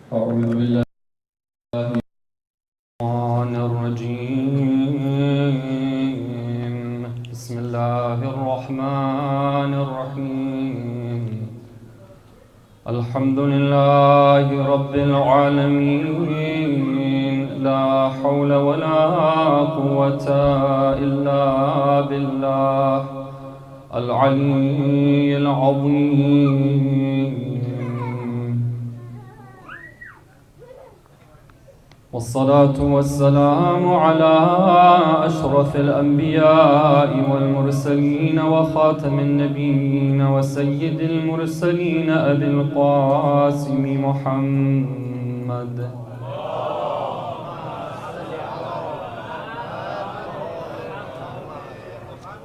أعوذ بالله من الشيطان الرجيم. بسم الله الرحمن الرحيم. الحمد لله رب العالمين. لا حول ولا قوة إلا بالله العلي العظيم. والصلاة والسلام على أشرف الأنبياء والمرسلين وخاتم النبيين وسيد المرسلين أبي القاسم محمد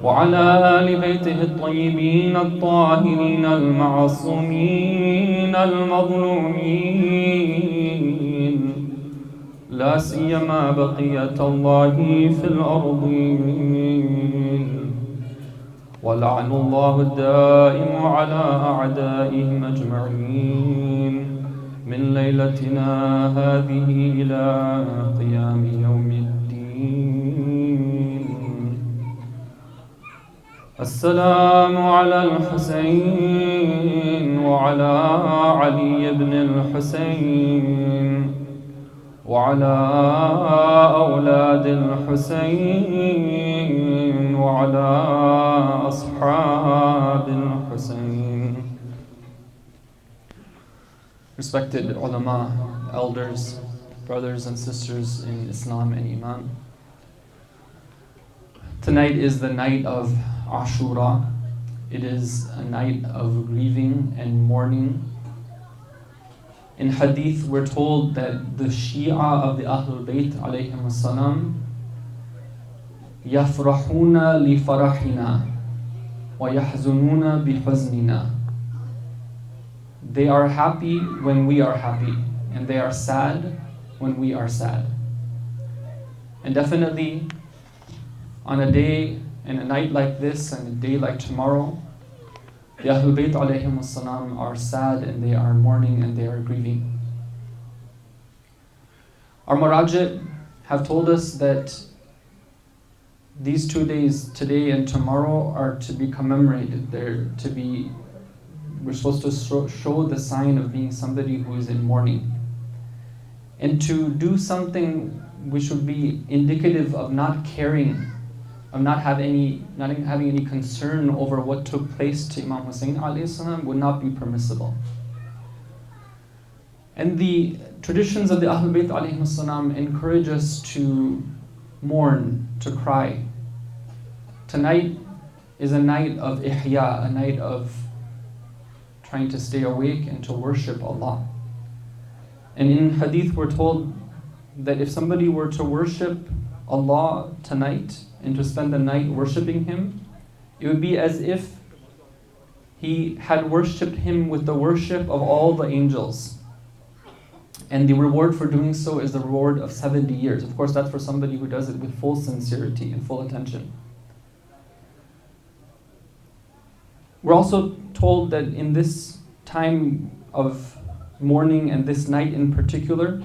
وعلى آل بيته الطيبين الطاهرين المعصومين المظلومين، لا سيما بقية الله في الأرضين، ولعن الله الدائم على أعدائهم أجمعين من ليلتنا هذه إلى قيام يوم الدين. السلام على الحسين وعلى علي بن الحسين وعلى أولاد الحسين وعلى أصحاب الحسين. Respected ulama, elders, brothers and sisters in Islam and Iman. Tonight is the night of Ashura. It is a night of grieving and mourning. In hadith we're told that the Shia of the Ahlul Bayt alayhim as-salam yafrahuna li farahina wa yahzununa bi huznina. They are happy when we are happy, and they are sad when we are sad. And definitely on a day and a night like this and a day like tomorrow, the Ahlul Bayt alayhim as-salam are sad and they are mourning and they are grieving. Our Murajit have told us that these 2 days, today and tomorrow, are to be commemorated. We're supposed to show the sign of being somebody who is in mourning. And to do something which would be indicative of not caring, of not having any concern over what took place to Imam Hussein alayhi salam would not be permissible. And the traditions of the Ahlul Bayt alayhi salam encourage us to mourn, to cry. Tonight is a night of ihya, a night of trying to stay awake and to worship Allah. And in hadith we're told that if somebody were to worship Allah tonight and to spend the night worshipping Him, it would be as if he had worshipped Him with the worship of all the angels. And the reward for doing so is the reward of 70 years. Of course, that's for somebody who does it with full sincerity and full attention. We're also told that in this time of mourning and this night in particular,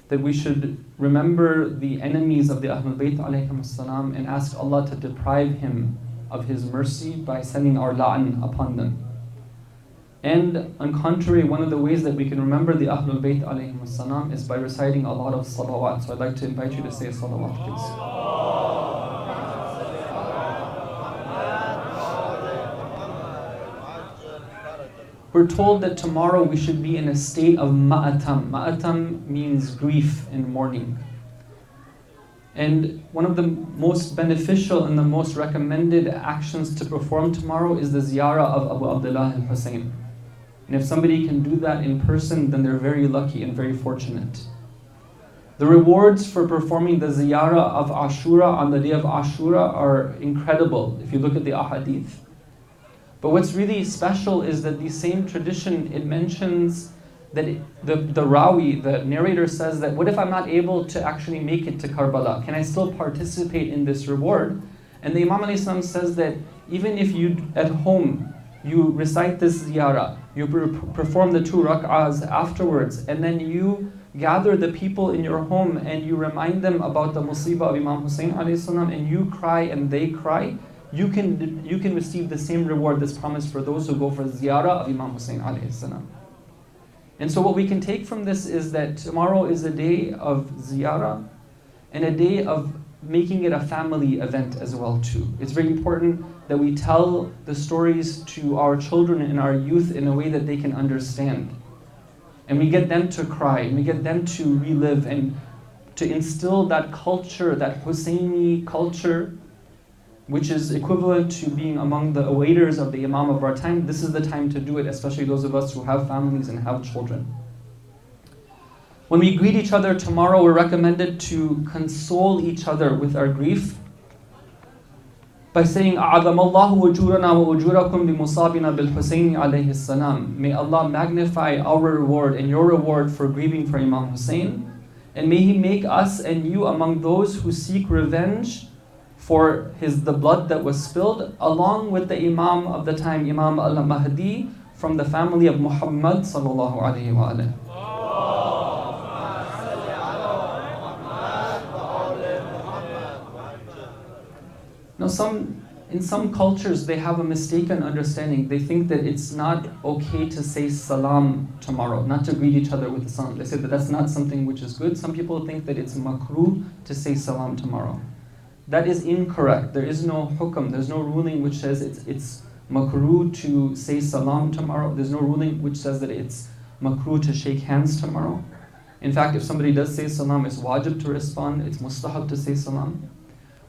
that we should remember the enemies of the Ahlul Bayt alayhim as-salam and ask Allah to deprive him of His mercy by sending our la'an upon them. And on contrary, one of the ways that we can remember the Ahlul Bayt alayhim as-salam is by reciting a lot of salawat. So I'd like to invite you to say a salawat, please. We're told that tomorrow we should be in a state of ma'atam. Ma'atam means grief and mourning. And one of the most beneficial and the most recommended actions to perform tomorrow is the ziyarah of Abu Abdullah al-Hussein. And if somebody can do that in person, then they're very lucky and very fortunate. The rewards for performing the ziyarah of Ashura on the day of Ashura are incredible if you look at the ahadith. But what's really special is that the same tradition, it mentions that the Rawi, the narrator says that, what if I'm not able to actually make it to Karbala? Can I still participate in this reward? And the Imam ﷺ says that even if you, at home, you recite this ziyarah, You perform the 2 rak'ahs afterwards, and then you gather the people in your home and you remind them about the musibah of Imam Hussein alayhi salam, and you cry and they cry, you can receive the same reward that's promised for those who go for ziyarah of Imam Hussein alayhi salam. And so what we can take from this is that tomorrow is a day of ziyarah and a day of making it a family event as well too. It's very important that we tell the stories to our children and our youth in a way that they can understand. And we get them to cry, and we get them to relive and to instill that culture, that Husseini culture, which is equivalent to being among the awaiters of the Imam of our time. This is the time to do it, especially those of us who have families and have children. When we greet each other tomorrow, we're recommended to console each other with our grief by saying, أَعَظَمَ اللَّهُ وَجُورَنَا وَأُجُورَكُمْ بِمُصَابِنَا بِالْحُسَيْنِ عَلَيْهِ السَّلَامِ. May Allah magnify our reward and your reward for grieving for Imam Hussein. And may He make us and you among those who seek revenge for the blood that was spilled, along with the Imam of the time, Imam al-Mahdi, from the family of Muhammad sallallahu alayhi wa alayhi. Now in some cultures they have a mistaken understanding. They think that it's not okay to say salam tomorrow, not to greet each other with the salam. They say that that's not something which is good. Some people think that it's makruh to say salam tomorrow. That is incorrect. There is no hukam, there's no ruling which says it's makruh to say salam tomorrow. There's no ruling which says that it's makruh to shake hands tomorrow. In fact, if somebody does say salam, it's wajib to respond, it's mustahab to say salam.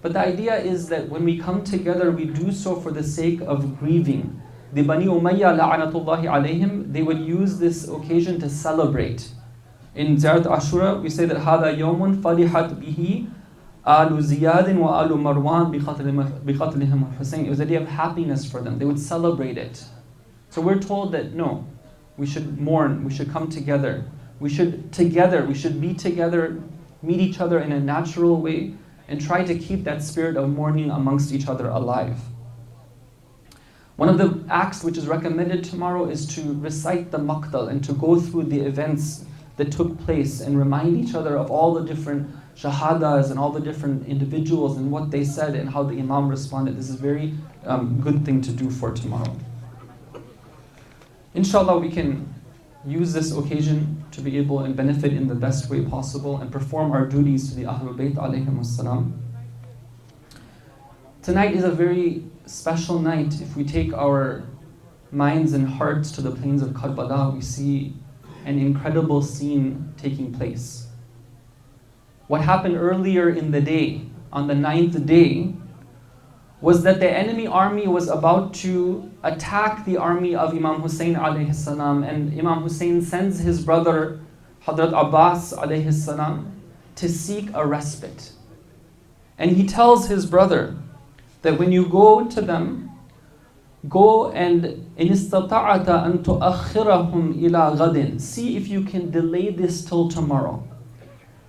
But the idea is that when we come together, we do so for the sake of grieving. The Bani Umayyah la'anatullahi alayhim, they would use this occasion to celebrate. In Ziyarat Ashura, we say that هَذَا يَوْمٌ فَرِحَتْ بِهِ آلُ زِيَادٍ وَآلُ مَرْوَانٍ بِقَتْلِهِمُ الْحُسَيْنِ. It was a day of happiness for them. They would celebrate it. So we're told that no, we should mourn, we should come together. We should be together, meet each other in a natural way, and try to keep that spirit of mourning amongst each other alive. One of the acts which is recommended tomorrow is to recite the maqtal and to go through the events that took place and remind each other of all the different shahadas and all the different individuals and what they said and how the Imam responded. This is a very good thing to do for tomorrow. Inshallah, we can use this occasion to be able and benefit in the best way possible and perform our duties to the Ahlul Bayt alayhim as-salam. Tonight is a very special night. If we take our minds and hearts to the plains of Karbala, we see an incredible scene taking place. What happened earlier in the day, on the 9th day, was that the enemy army was about to attack the army of Imam Hussein alayhi salam, and Imam Hussein sends his brother Hadrat Abbas alayhi salam to seek a respite. And he tells his brother that when you go to them, go and in istata'ata an tu'akhirahum ila ghadin, see if you can delay this till tomorrow.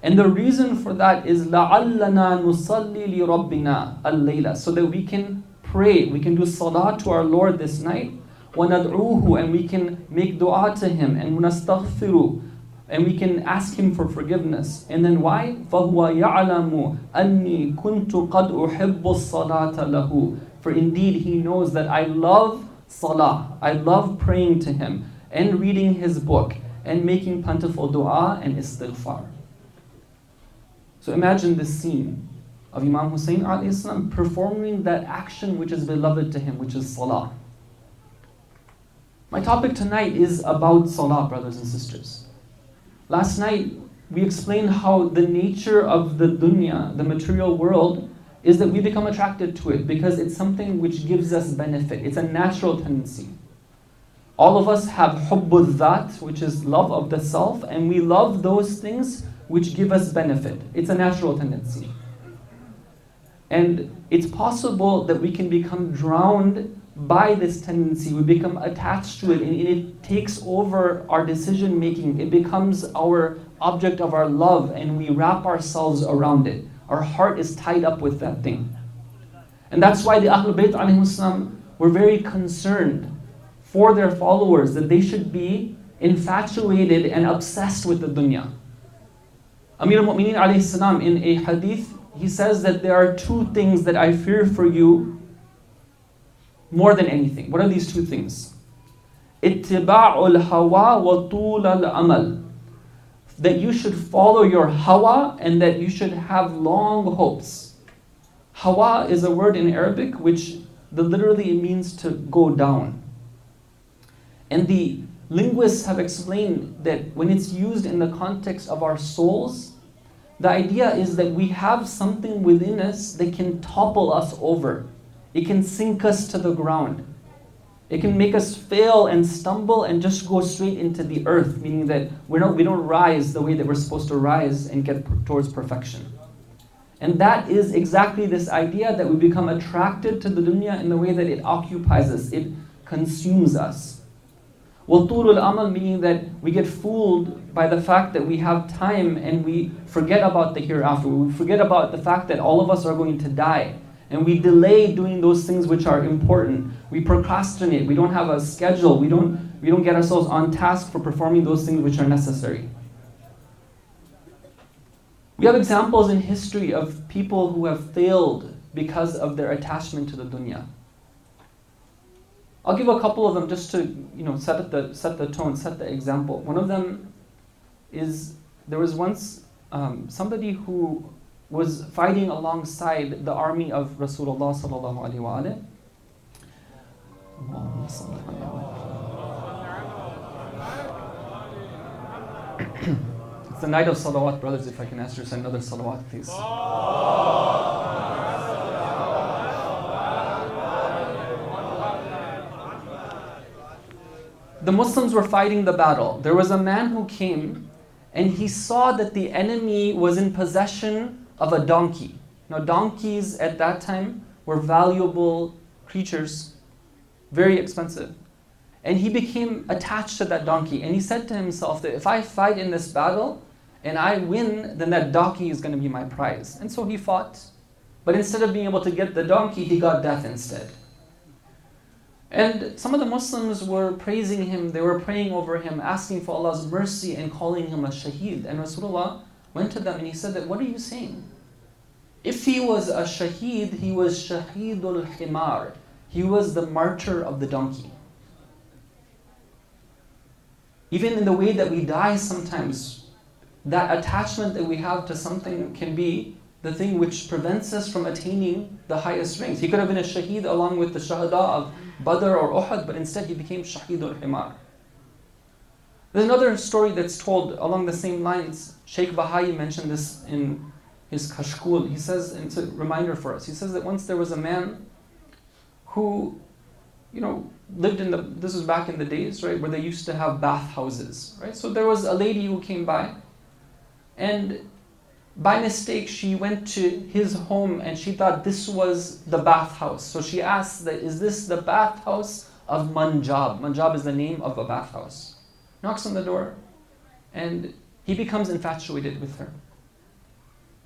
And the reason for that is لَعَلَّنَا نُصَلِّي لِرَبِّنَا اللَّيْلَ, so that we can pray, we can do salah to our Lord this night, وَنَدْعُوهُ, and we can make dua to Him, and وَنَسْتَغْفِرُ, and we can ask Him for forgiveness. And then why? فَهُوَ يَعْلَمُ أَنِّي كُنْتُ قَدْ أُحِبُّ الصَّلَاةَ لَهُ, for indeed He knows that I love salah, I love praying to Him, and reading His book, and making plentiful dua and istighfar. So imagine this scene of Imam Hussein alayhi salam performing that action which is beloved to him, which is salah. My topic tonight is about salah, brothers and sisters. Last night we explained how the nature of the dunya, the material world, is that we become attracted to it because it's something which gives us benefit. It's a natural tendency. All of us have hubbul dhat, which is love of the self, and we love those things which give us benefit. It's a natural tendency. And it's possible that we can become drowned by this tendency. We become attached to it, and it takes over our decision making. It becomes our object of our love, and we wrap ourselves around it. Our heart is tied up with that thing. And that's why the Ahlul Bayt alayhim salam were very concerned for their followers that they should be infatuated and obsessed with the dunya. Amir al-Mu'mineen alayhi salam, in a hadith, he says that there are two things that I fear for you more than anything. What are these two things? Ittiba'ul hawa wa tul al-amal. That you should follow your hawa and that you should have long hopes. Hawa is a word in Arabic which literally means to go down. And the linguists have explained that when it's used in the context of our souls, the idea is that we have something within us that can topple us over. It can sink us to the ground. It can make us fail and stumble and just go straight into the earth, meaning that we don't rise the way that we're supposed to rise and get towards perfection. And that is exactly this idea that we become attracted to the dunya in the way that it occupies us, it consumes us. وَطُولُ الْأَمَلِ, meaning that we get fooled by the fact that we have time and we forget about the hereafter. We forget about the fact that all of us are going to die. And we delay doing those things which are important. We procrastinate. We don't have a schedule. We don't get ourselves on task for performing those things which are necessary. We have examples in history of people who have failed because of their attachment to the dunya. I'll give a couple of them just to set the tone, set the example. One of them is, there was once somebody who was fighting alongside the army of Rasulullah sallallahu alaihi wasallam. It's the night of salawat, brothers. If I can ask you to send another salawat, please. The Muslims were fighting the battle. There was a man who came and he saw that the enemy was in possession of a donkey. Now, donkeys at that time were valuable creatures, very expensive. And he became attached to that donkey. And he said to himself that if I fight in this battle and I win, then that donkey is going to be my prize. And so he fought. But instead of being able to get the donkey, he got death instead. And some of the Muslims were praising him, they were praying over him, asking for Allah's mercy and calling him a shaheed. And Rasulullah went to them and he said that, what are you saying? If he was a shaheed, he was shaheedul himar. He was the martyr of the donkey. Even in the way that we die sometimes, that attachment that we have to something can be the thing which prevents us from attaining the highest ranks. He could have been a shaheed along with the shahada of Badr or Uhud, but instead he became shaheedul himar. There's another story that's told along the same lines. Sheikh Baha'i mentioned this in his Kashkul. He says, and it's a reminder for us, he says that once there was a man who, lived this was back in the days, right, where they used to have bath houses, right? So there was a lady who came by, and by mistake she went to his home and she thought this was the bath house. So she asked that, is this the bath house of Manjab? Manjab is the name of a bath house. Knocks on the door, and he becomes infatuated with her.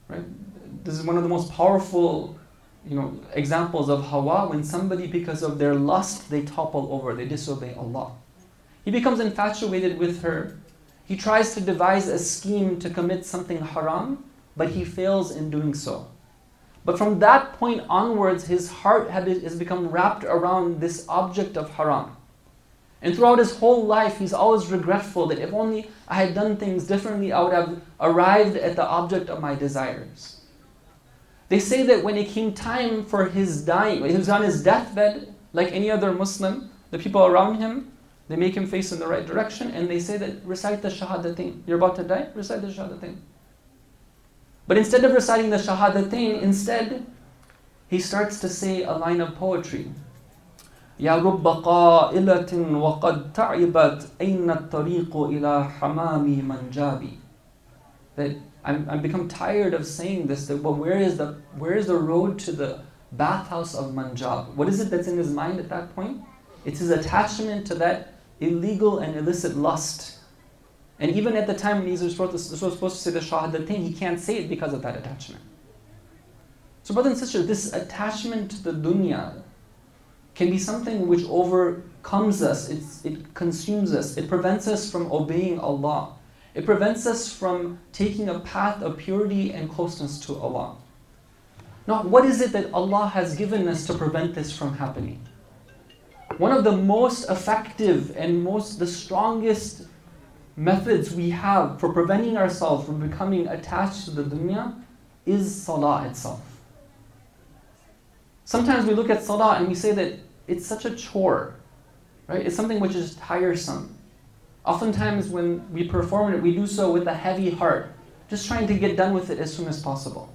Right? This is one of the most powerful, examples of hawa, when somebody, because of their lust, they topple over, they disobey Allah. He becomes infatuated with her. He tries to devise a scheme to commit something haram, but he fails in doing so. But from that point onwards, his heart has become wrapped around this object of haram. And throughout his whole life, he's always regretful that if only I had done things differently, I would have arrived at the object of my desires. They say that when it came time for his dying, when he was on his deathbed, like any other Muslim, the people around him, they make him face in the right direction, and they say that, recite the shahadatain. You're about to die? Recite the shahadatain. But instead of reciting the shahadatain, instead, he starts to say a line of poetry. يا رب قائلة وقد تعبت أين الطريق إلى حمام منجابي. That I'm become tired of saying this. That, well, where is the road to the bathhouse of Manjab? What is it that's in his mind at that point? It's his attachment to that illegal and illicit lust. And even at the time when he's supposed to say the shahadatain, he can't say it because of that attachment. So brothers and sisters, this attachment to the dunya can be something which comes us, it consumes us, it prevents us from obeying Allah. It prevents us from taking a path of purity and closeness to Allah. Now, what is it that Allah has given us to prevent this from happening? One of the most effective and the strongest methods we have for preventing ourselves from becoming attached to the dunya is salah itself. Sometimes we look at salah and we say that it's such a chore, right? It's something which is tiresome. Oftentimes when we perform it, we do so with a heavy heart, just trying to get done with it as soon as possible.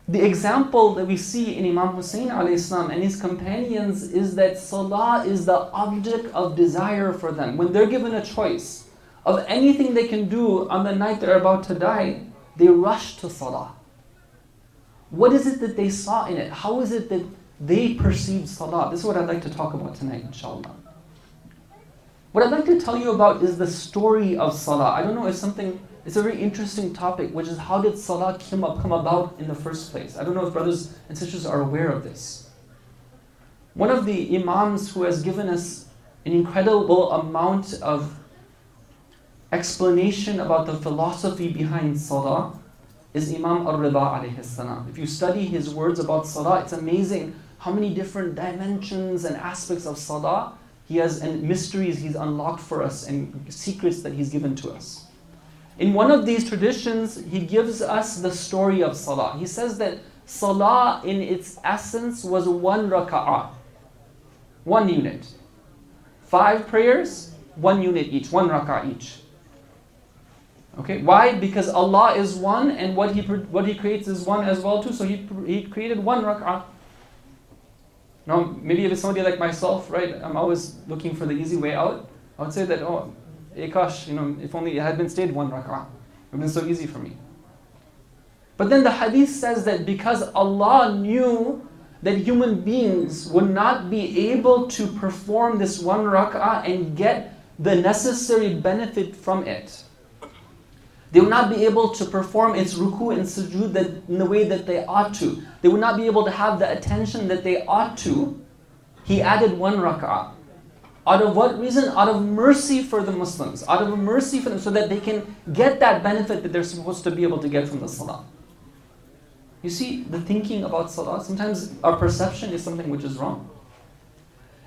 The example that we see in Imam Hussein alayhi salam and his companions is that salah is the object of desire for them. When they're given a choice of anything they can do on the night they're about to die, they rush to salah. What is it that they saw in it? How is it that they perceived salah? This is what I'd like to talk about tonight, inshallah. What I'd like to tell you about is the story of salah. I don't know, it's a very interesting topic, which is how did salah come about in the first place? I don't know if brothers and sisters are aware of this. One of the imams who has given us an incredible amount of explanation about the philosophy behind salah is Imam Ar-Rida alayhi salam. If you study his words about salah, it's amazing how many different dimensions and aspects of salah he has, and mysteries he's unlocked for us, and secrets that he's given to us. In one of these traditions, he gives us the story of salah. He says that salah in its essence was 1 raka'ah, 1 unit. 5 prayers, 1 unit each, 1 raka'ah each. Okay, why? Because Allah is one, and what He creates is one as well too. So He created 1 rak'ah. Now, maybe if it's somebody like myself, right, I'm always looking for the easy way out. I would say that, kash, if only it had been stayed 1 rak'ah. It would have been so easy for me. But then the hadith says that because Allah knew that human beings would not be able to perform this 1 rak'ah and get the necessary benefit from it, they would not be able to perform its ruku and sujood in the way that they ought to. They would not be able to have the attention that they ought to. He added 1 rak'ah. Out of what reason? Out of mercy for the Muslims. Out of mercy for them, so that they can get that benefit that they're supposed to be able to get from the salah. You see, the thinking about salah, sometimes our perception is something which is wrong.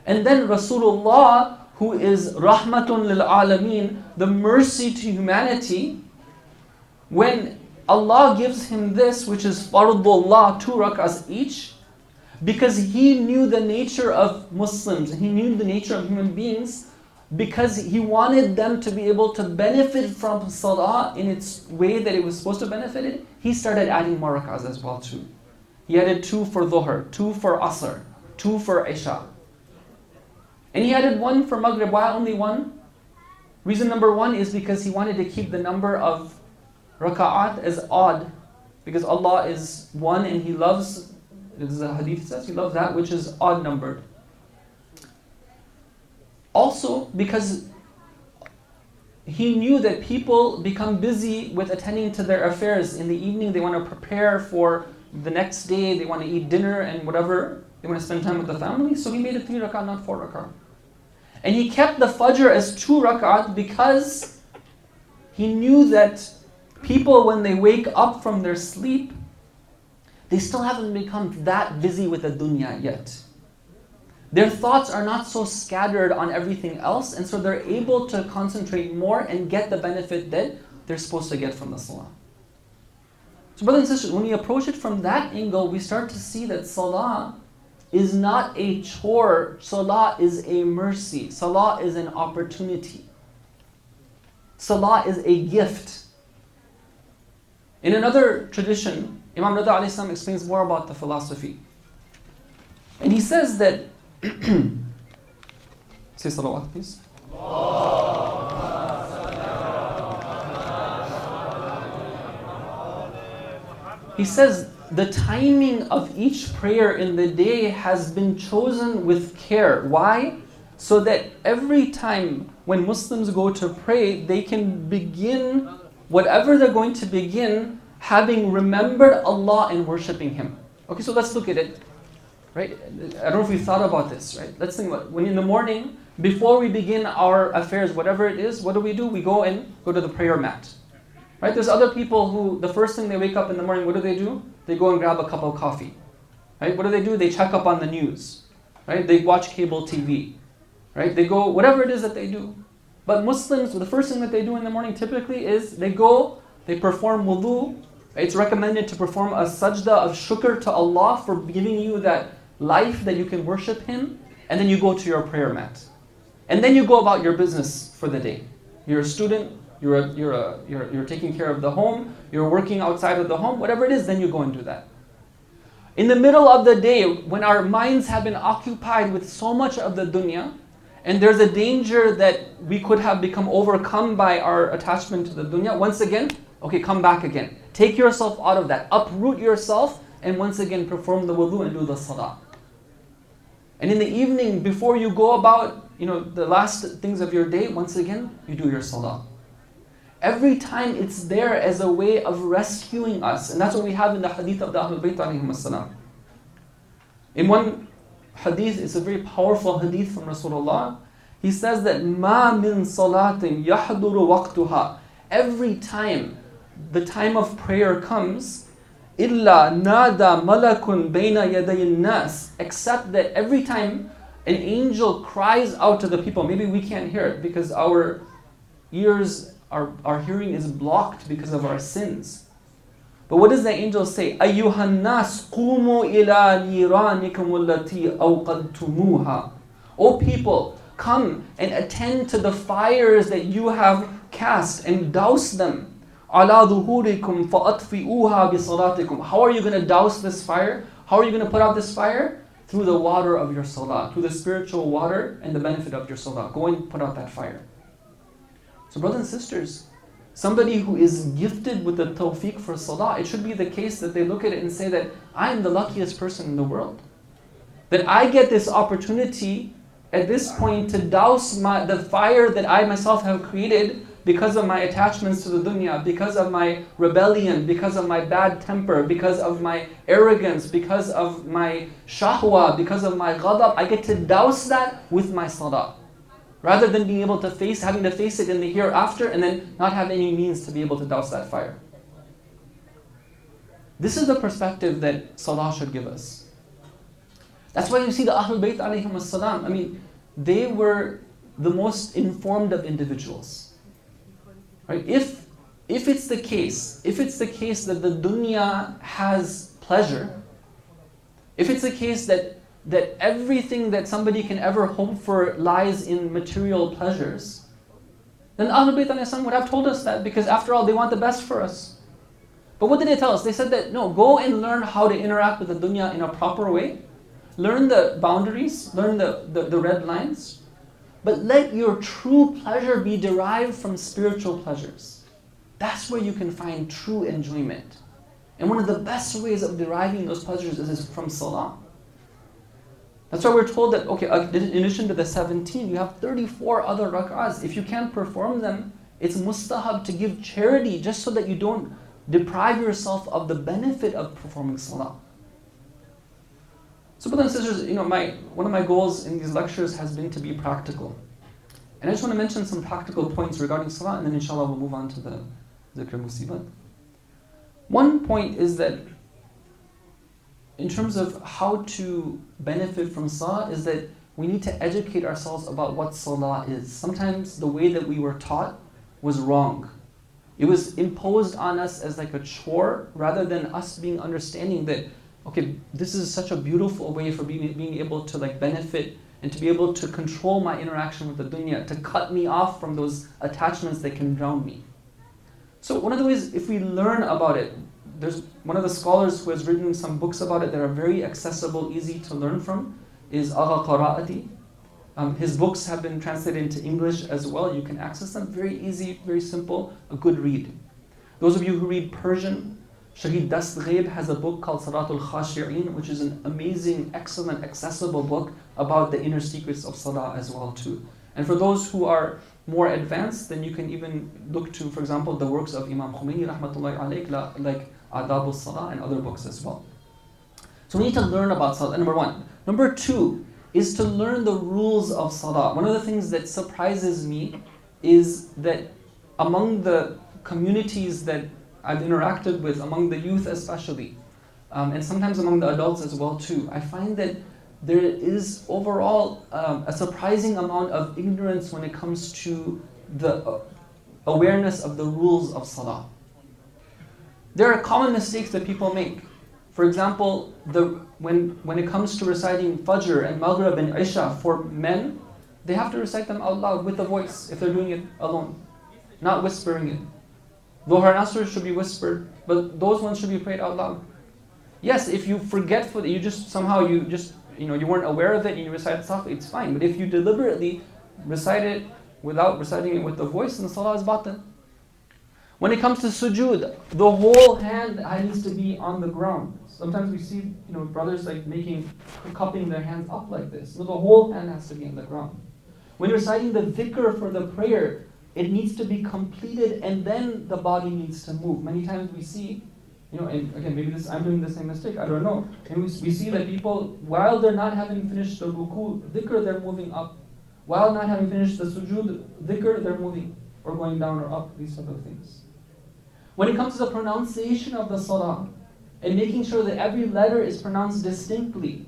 And then Rasulullah, who is rahmatun lil alameen, the mercy to humanity, when Allah gives him this, which is fardullah, 2 rak'ahs each, because He knew the nature of Muslims, He knew the nature of human beings, because He wanted them to be able to benefit from salah in its way that it was supposed to benefit it, He started adding more rak'ahs as well too. He added 2 for dhuhr, 2 for asr, 2 for isha. And He added 1 for maghrib. Why only 1? Reason number 1 is because He wanted to keep the number of raka'at as odd, because Allah is one and He loves, as the hadith says, He loves that which is odd numbered. Also because He knew that people become busy with attending to their affairs. In the evening they want to prepare for the next day, they want to eat dinner and whatever, they want to spend time with the family, so He made it 3 rak'ah, not 4 rak'ah. And He kept the fajr as 2 rak'ah because He knew that people, when they wake up from their sleep, they still haven't become that busy with the dunya yet. Their thoughts are not so scattered on everything else, and so they're able to concentrate more and get the benefit that they're supposed to get from the salah. So brothers and sisters, when we approach it from that angle, we start to see that salah is not a chore. Salah is a mercy. Salah is an opportunity. Salah is a gift. In another tradition, Imam Rida alayhi salam explains more about the philosophy. And he says that, say salawat please. He says the timing of each prayer in the day has been chosen with care. Why? So that every time when Muslims go to pray, they can begin whatever they're going to begin having remembered Allah and worshipping Him. Okay, so let's look at it. right? I don't know if we thought about this, right? Let's think about it. When in the morning, before we begin our affairs, whatever it is, what do? We go to the prayer mat. Right? There's other people who, the first thing they wake up in the morning, what do? They go and grab a cup of coffee. Right? What do? They check up on the news. Right? They watch cable TV. Right? They go, whatever it is that they do. But Muslims, the first thing that they do in the morning typically is they go, they perform wudu. It's recommended to perform a sajda of shukr to Allah for giving you that life that you can worship Him. And then you go to your prayer mat. And then you go about your business for the day. You're a student, you're taking care of the home, you're working outside of the home, whatever it is, then you go and do that. In the middle of the day, when our minds have been occupied with so much of the dunya, and there's a danger that we could have become overcome by our attachment to the dunya, once again, okay, come back again. Take yourself out of that, uproot yourself, and once again perform the wudu and do the salah. And in the evening, before you go about the last things of your day, once again, you do your salah. Every time it's there as a way of rescuing us. And that's what we have in the hadith of the Ahlul Bayt alayhim as-salam. In one hadith, it's a very powerful hadith from Rasulullah. He says that مَا مِن صَلَاةٍ يَحْضُرُ وَقْتُهَا. Every time the time of prayer comes, إِلَّا نَادَى مَلَكٌ بَيْنَ يَدَيِ النَّاسِ. Except that every time an angel cries out to the people, maybe we can't hear it because our ears, our hearing is blocked because of our sins. But what does the angel say? أَيُّهَا النَّاسِ قُومُوا إِلَىٰ نِيرَانِكُمُ الَّتِي أَوْقَدْتُمُوهَا. O people, come and attend to the fires that you have cast and douse them. عَلَىٰ ظُهُورِكُمْ فَأَطْفِئُوهَا بِصَلَاتِكُمْ. How are you going to douse this fire? How are you going to put out this fire? Through the water of your salah, through the spiritual water and the benefit of your salah. Go and put out that fire. So brothers and sisters, somebody who is gifted with the tawfiq for salah, it should be the case that they look at it and say that I am the luckiest person in the world. That I get this opportunity at this point to douse the fire that I myself have created because of my attachments to the dunya, because of my rebellion, because of my bad temper, because of my arrogance, because of my shahwa, because of my ghadab. I get to douse that with my salah. Rather than being able to having to face it in the hereafter and then not have any means to be able to douse that fire. This is the perspective that salah should give us. That's why you see the Ahlul Bayt alayhim as-salam, they were the most informed of individuals. Right? If it's the case that the dunya has pleasure, if it's the case that everything that somebody can ever hope for lies in material pleasures, then Ahlul Bayt ﷺ would have told us that, because after all, they want the best for us. But what did they tell us? They said that, no, go and learn how to interact with the dunya in a proper way. Learn the boundaries, learn the red lines. But let your true pleasure be derived from spiritual pleasures. That's where you can find true enjoyment. And one of the best ways of deriving those pleasures is from salah. That's why we're told that, okay, in addition to the 17, you have 34 other rak'ahs. If you can't perform them, it's mustahab to give charity just so that you don't deprive yourself of the benefit of performing salah. So brothers and sisters, one of my goals in these lectures has been to be practical. And I just want to mention some practical points regarding salah, and then inshallah we'll move on to the dhikr musibat. One point is that in terms of how to benefit from salah is that we need to educate ourselves about what salah is. Sometimes the way that we were taught was wrong. It was imposed on us as like a chore rather than us being understanding that, okay, this is such a beautiful way for being able to benefit and to be able to control my interaction with the dunya, to cut me off from those attachments that can drown me. So one of the ways, if we learn about it, there's one of the scholars who has written some books about it that are very accessible, easy to learn from, is Agha Qaraati. His books have been translated into English as well. You can access them. Very easy, very simple, a good read. Those of you who read Persian, Shahid Dast Ghaib has a book called Salatul Khashi'in, which is an amazing, excellent, accessible book about the inner secrets of Salah as well too. And for those who are more advanced, then you can even look to, for example, the works of Imam Khomeini rahmatullahi alayh, like Adab al-Salah and other books as well. So we need to learn about salah, number one. Number two is to learn the rules of salah. One of the things that surprises me is that among the communities that I've interacted with, among the youth especially, and sometimes among the adults as well too, I find that there is overall a surprising amount of ignorance when it comes to the awareness of the rules of salah. There are common mistakes that people make. For example, when it comes to reciting Fajr and Maghrib and Isha for men, they have to recite them out loud with a voice if they're doing it alone, not whispering it. Dhuhr and Asr should be whispered, but those ones should be prayed out loud. Yes, if you forgetfully, you weren't aware of it and you recite it softly, it's fine. But if you deliberately recite it without reciting it with the voice, then the salah is batil. When it comes to sujood, the whole hand needs to be on the ground. Sometimes we see, brothers cupping their hands up like this. So the whole hand has to be on the ground. When you're reciting the dhikr for the prayer, it needs to be completed and then the body needs to move. Many times we see, and again, maybe I'm doing the same mistake, I don't know. And we see that people, while they're not having finished the ruku dhikr, they're moving up. While not having finished the sujood dhikr, they're moving or going down or up, these sort of things. When it comes to the pronunciation of the salah and making sure that every letter is pronounced distinctly,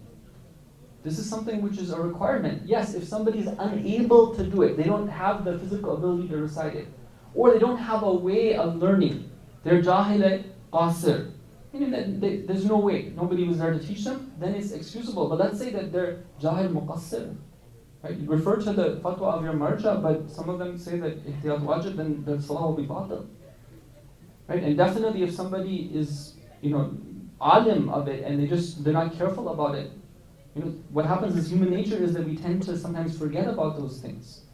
this is something which is a requirement. Yes, if somebody is unable to do it, they don't have the physical ability to recite it, or they don't have a way of learning, they're jahil qasir, meaning that there's no way, nobody was there to teach them, then it's excusable. But let's say that they're jahil muqassir, right? You refer to the fatwa of your marja, but some of them say that ihtiyat wajib, then the salah will be batil. Right? And definitely if somebody is, alim of it and they're not careful about it, what happens is human nature is that we tend to sometimes forget about those things.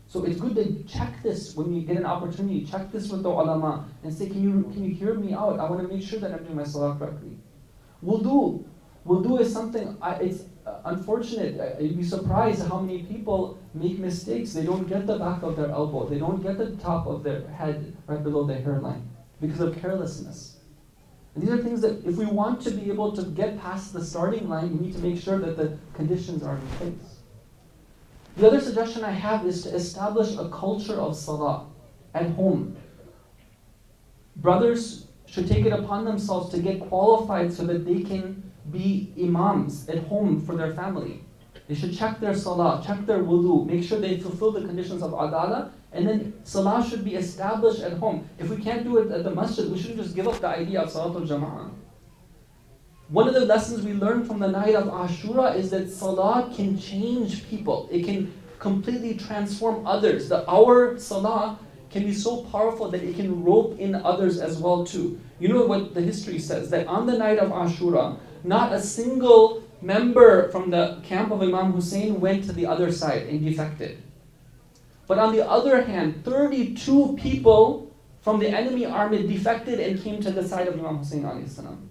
So it's good to check this when you get an opportunity, check this with the ulama and say, can you hear me out? I want to make sure that I'm doing my salah correctly. Wudu is something, it's unfortunate. You'd be surprised how many people make mistakes. They don't get the back of their elbow. They don't get the top of their head right below their hairline, because of carelessness. And these are things that if we want to be able to get past the starting line, we need to make sure that the conditions are in place. The other suggestion I have is to establish a culture of salah at home. Brothers should take it upon themselves to get qualified so that they can be imams at home for their family. They should check their salah, check their wudu, make sure they fulfill the conditions of adala, and then salah should be established at home. If we can't do it at the masjid, we shouldn't just give up the idea of salatul jama'ah. One of the lessons we learned from the night of Ashura is that salah can change people. It can completely transform others. Our salah can be so powerful that it can rope in others as well too. You know what the history says, that on the night of Ashura, not a single member from the camp of Imam Hussein went to the other side and defected. But on the other hand, 32 people from the enemy army defected and came to the side of Imam Hussein alayhi salam.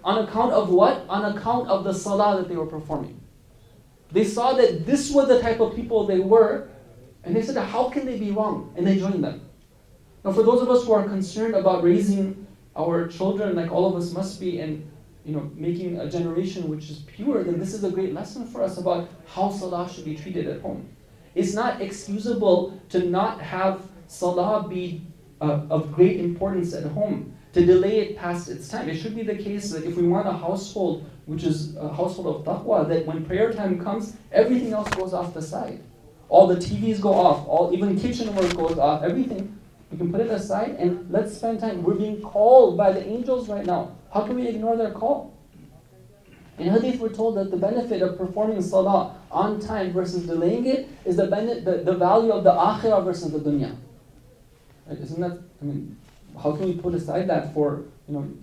On account of what? On account of the salah that they were performing. They saw that this was the type of people they were, and they said, how can they be wrong? And they joined them. Now for those of us who are concerned about raising our children, like all of us must be, and making a generation which is pure, then this is a great lesson for us about how salah should be treated at home. It's not excusable to not have salah be of great importance at home, to delay it past its time. It should be the case that if we want a household which is a household of taqwa, that when prayer time comes, everything else goes off the side. All the TVs go off, even kitchen work goes off, everything. We can put it aside and let's spend time. We're being called by the angels right now. How can we ignore their call? In hadith we're told that the benefit of performing salah on time versus delaying it is the value of the akhirah versus the dunya. Right? Isn't that, how can we put aside that for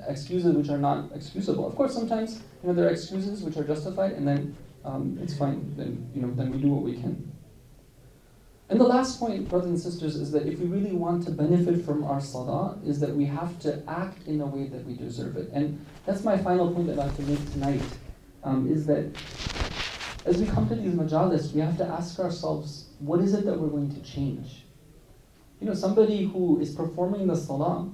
excuses which are not excusable? Of course sometimes there are excuses which are justified and then it's fine, then we do what we can. And the last point, brothers and sisters, is that if we really want to benefit from our salah, is that we have to act in a way that we deserve it. And that's my final point that I'd like to make tonight, is that as we come to these majalis, we have to ask ourselves, what is it that we're going to change? Somebody who is performing the salah,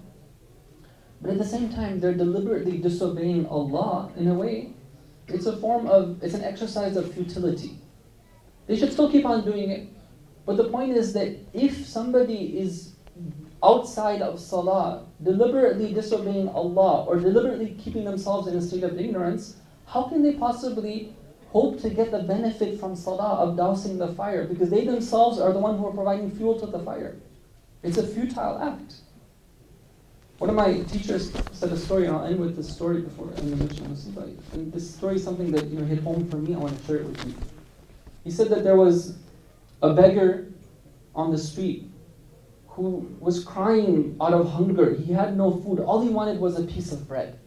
but at the same time they're deliberately disobeying Allah in a way, it's an exercise of futility. They should still keep on doing it. But the point is that if somebody is outside of salah, deliberately disobeying Allah or deliberately keeping themselves in a state of ignorance, how can they possibly hope to get the benefit from salah of dousing the fire? Because they themselves are the ones who are providing fuel to the fire. It's a futile act. One of my teachers said a story, and I'll end with this story before I mention Yusufali. And this story is something that hit home for me. I want to share it with you. He said that there was a beggar on the street who was crying out of hunger. He had no food. All he wanted was a piece of bread.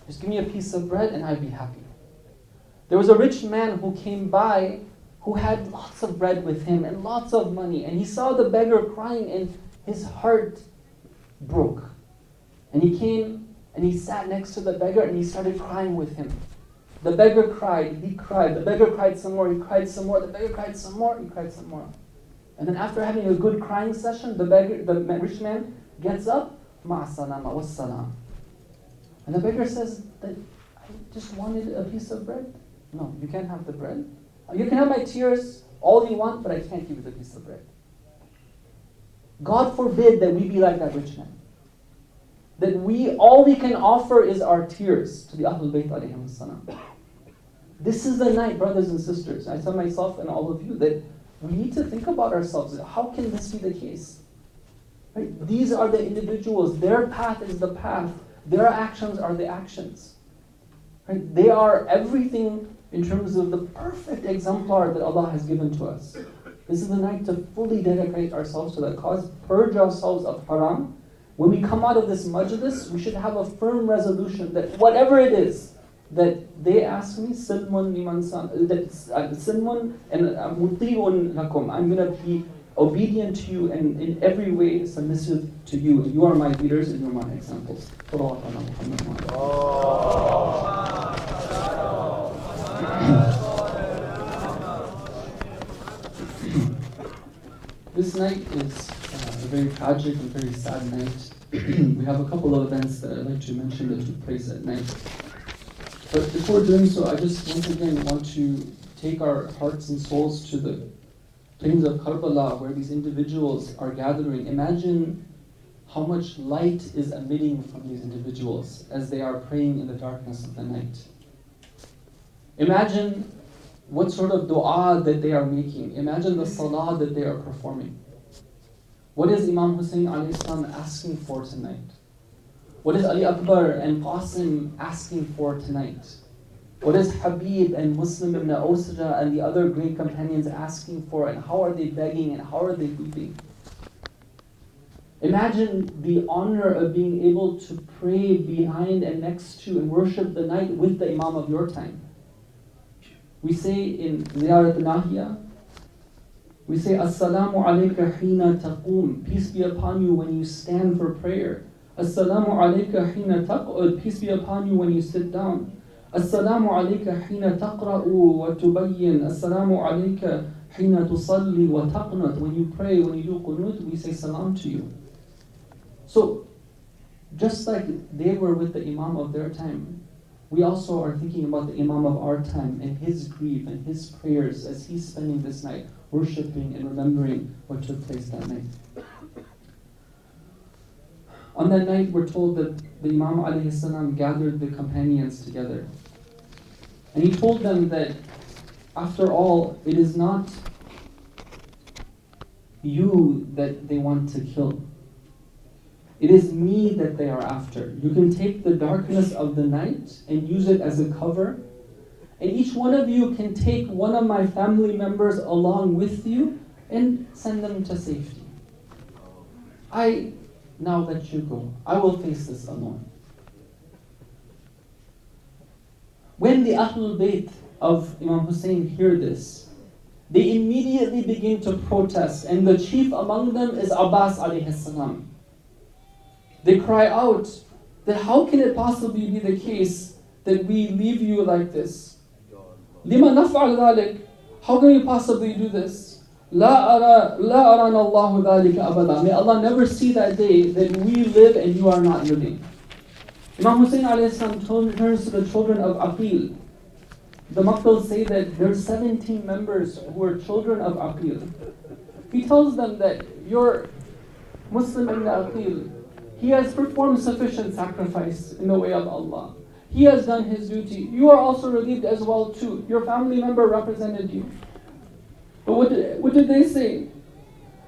Just give me a piece of bread and I'd be happy. There was a rich man who came by who had lots of bread with him and lots of money. And he saw the beggar crying and his heart broke. And he came and he sat next to the beggar and he started crying with him. The beggar cried, he cried, the beggar cried some more, he cried some more, the beggar cried some more, he cried some more. And then after having a good crying session, the rich man gets up, ma'as-salama was-salam. And the beggar says that I just wanted a piece of bread. No, you can't have the bread. You can have my tears all you want, but I can't give you the piece of bread. God forbid that we be like that rich man. That all we can offer is our tears to the Ahlul Bayt alayhim salam. This is the night, brothers and sisters. I tell myself and all of you that we need to think about ourselves. How can this be the case? Right? These are the individuals. Their path is the path. Their actions are the actions. Right? They are everything in terms of the perfect exemplar that Allah has given to us. This is the night to fully dedicate ourselves to that cause, purge ourselves of haram. When we come out of this majlis, we should have a firm resolution that whatever it is that they ask me, silmun and muti'un lakum, I'm going to be obedient to you and in every way submissive to you. You are my leaders and you are my examples. This night is a very tragic and very sad night. We have a couple of events that I'd like to mention that took place at night. But before doing so, I just once again want to take our hearts and souls to the plains of Karbala where these individuals are gathering. Imagine how much light is emitting from these individuals as they are praying in the darkness of the night. Imagine what sort of dua that they are making. Imagine the salah that they are performing. What is Imam Hussein alayhi salam asking for tonight? What is Ali Akbar and Qasim asking for tonight? What is Habib and Muslim ibn Awsaja and the other great companions asking for, and how are they begging and how are they weeping? Imagine the honor of being able to pray behind and next to and worship the night with the Imam of your time. We say in Ziyarat Nahiya, we say, As-salamu alayka hina taqoom, peace be upon you when you stand for prayer. As-salamu alayka hina taq'ud, peace be upon you when you sit down. As-salamu alayka hina taqra'u wa tubayyin. As-salamu alayka hina tusalli wa taqnut. When you pray, when you do qunut, we say salam to you. So, just like they were with the Imam of their time, we also are thinking about the Imam of our time and his grief and his prayers as he's spending this night worshipping and remembering what took place that night. On that night, we're told that the Imam alayhi salam gathered the companions together. And he told them that, after all, it is not you that they want to kill. It is me that they are after. You can take the darkness of the night and use it as a cover. And each one of you can take one of my family members along with you and send them to safety. I now let you go. I will face this alone. When the Ahlul Bayt of Imam Hussein hear this, they immediately begin to protest, and the chief among them is Abbas alayhi salam. They cry out that how can it possibly be the case that we leave you like this? Lima naf'al dhalik? How can we possibly do this? La arana Allahu dhalika abada. May Allah never see that day that we live and you are not living. Imam Hussein alayhi salam turns to the children of Aqil The Maqtals say that there are 17 members who are children of Aqil. He tells them that your Muslim ibn Aqil, he has performed sufficient sacrifice in the way of Allah. He has done his duty. You are also relieved as well too. Your family member represented you. But what did they say?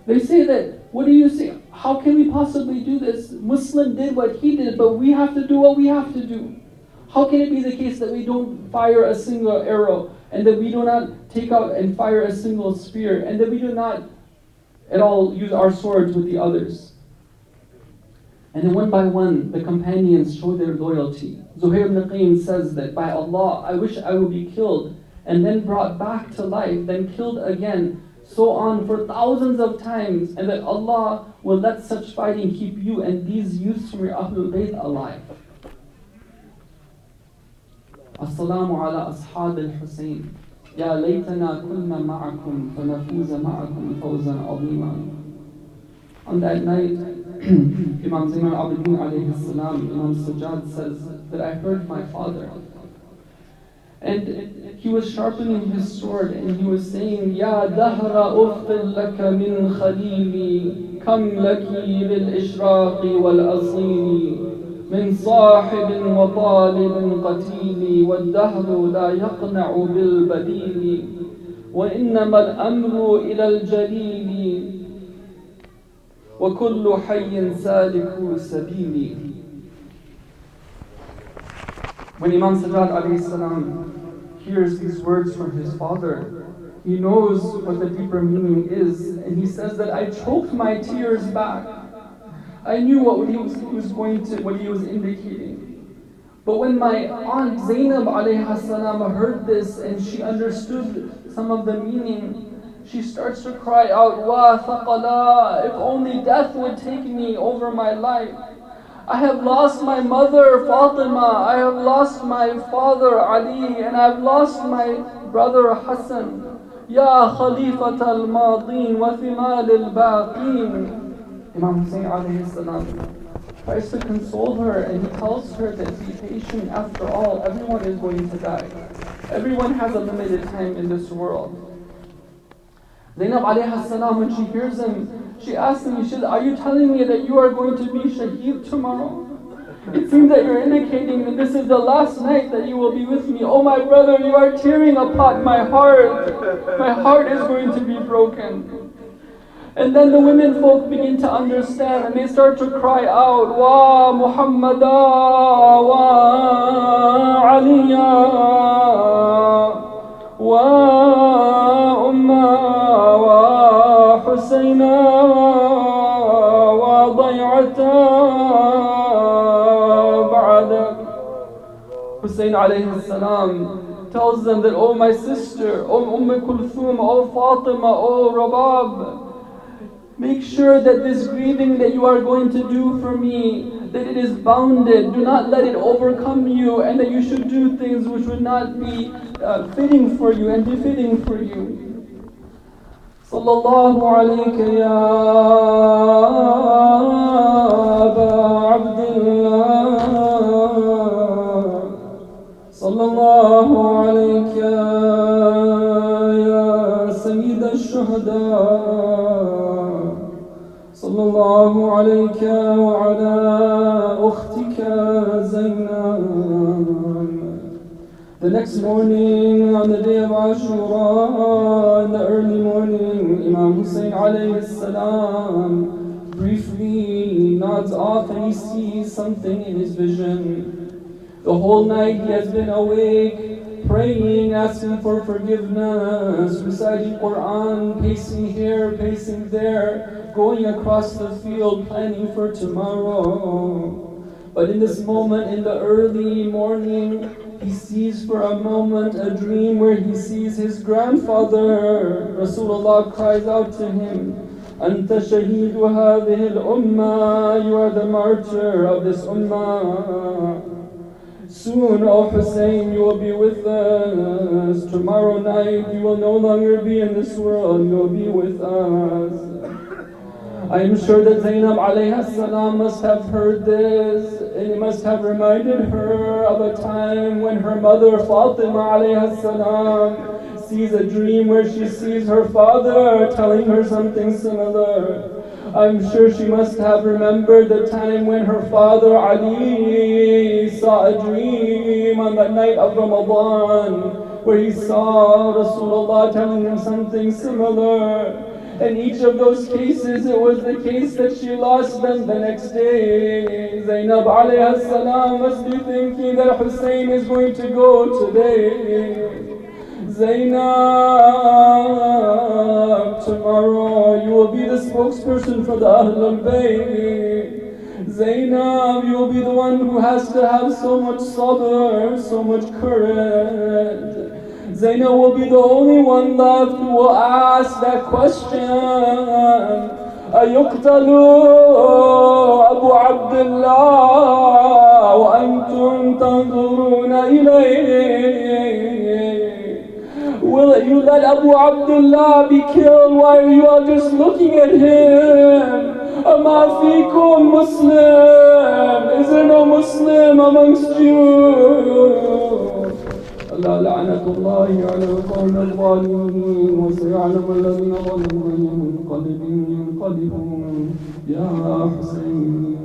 They say that, what do you say? How can we possibly do this? Muslim did what he did, but we have to do what we have to do. How can it be the case that we don't fire a single arrow, and that we do not take out and fire a single spear, and that we do not at all use our swords with the others? And then one by one, the companions show their loyalty. Zuhair ibn Qayyim says that, by Allah, I wish I would be killed, and then brought back to life, then killed again, so on for thousands of times, and that Allah will let such fighting keep you and these youths from your Ahlul Bayt alive. As-salamu ala ashab al-Husayn. Ya laytana kunna ma'akum fanafuza ma'akum fawzan azima. On that night, Imam Zayn al-Abidin alayhi salam, Imam Sajjad says that I heard my father. And he was sharpening his sword and he was saying, Ya dahra uffil laka min khalili, kam laki bil ishraqi wal asili, min sahibin wa talibin qatili, wal dahru la yaqna'u bil badili, wa innama al-amru ila al-jalili, wa kullu hayyin saliku sabili. When Imam Sajjad alayhi salam hears these words from his father, he knows what the deeper meaning is, and he says that I choked my tears back. I knew what he was indicating. But when my aunt Zainab alayhi salam heard this and she understood some of the meaning, she starts to cry out, Wa thaqala, if only death would take me over my life. I have lost my mother Fatima, I have lost my father Ali, and I have lost my brother Hassan. Ya Khalifat al-Madin wa Thimal al-Baqin. Imam Hussain alayhi salam tries to console her and he tells her that be patient, after all, everyone is going to die. Everyone has a limited time in this world. Zainab alayhi salam, when she hears him, she asks him, she says, are you telling me that you are going to be shaheed tomorrow? It seems that you're indicating that this is the last night that you will be with me. Oh my brother, you are tearing apart my heart. My heart is going to be broken. And then the women folk begin to understand and they start to cry out, Wa Muhammada wa Aliya wa Umma wa Husayna wa Day'ata ba'dak. Hussein alayhi salam tells them that, oh my sister, oh Kulthum, oh Fatima, oh Rabab, make sure that this grieving that you are going to do for me, that it is bounded. Do not let it overcome you, and that you should do things which would not be fitting for you and befitting for you. Sallallahu alayka ya Aba Abdullah. Sallallahu alayka ya Sayyid al-Shuhada. صلى الله عليك وعلى أختك زينب. The next morning, on the day of Ashura, in the early morning, Imam Hussain alayhi salam briefly nods off and he sees something in his vision. The whole night he has been awake, praying, asking for forgiveness, reciting Quran, pacing here, pacing there, going across the field, planning for tomorrow. But in this moment, in the early morning, he sees for a moment a dream where he sees his grandfather. Rasulullah cries out to him, Anta shaheedu hadhihi al-ummah, you are the martyr of this ummah. Soon, O Hussein, you will be with us. Tomorrow night, you will no longer be in this world, you will be with us. I am sure that Zainab alayhi salam must have heard this, and it must have reminded her of a time when her mother Fatima alayhi salam sees a dream where she sees her father telling her something similar. I'm sure she must have remembered the time when her father Ali saw a dream on the night of Ramadan, where he saw Rasulullah telling him something similar. In each of those cases, it was the case that she lost them the next day. Zainab alayhi salam must be thinking that Hussein is going to go today. Zainab, tomorrow you will be the spokesperson for the Ahlul Bayt. Zainab, you will be the one who has to have so much sabr, so much courage. Zainab will be the only one left who will ask that question. أيقتل أبو عبد الله وأنتم تنظرون إليه. Will you let Abu Abdullah be killed while you are just looking at him? أما فيكم Muslim? Is there no Muslim amongst you? ألا لعنة الله على القوم الظالمين وسيعلم الذين ظلموا أي منقلب ينقلبون يا حسين.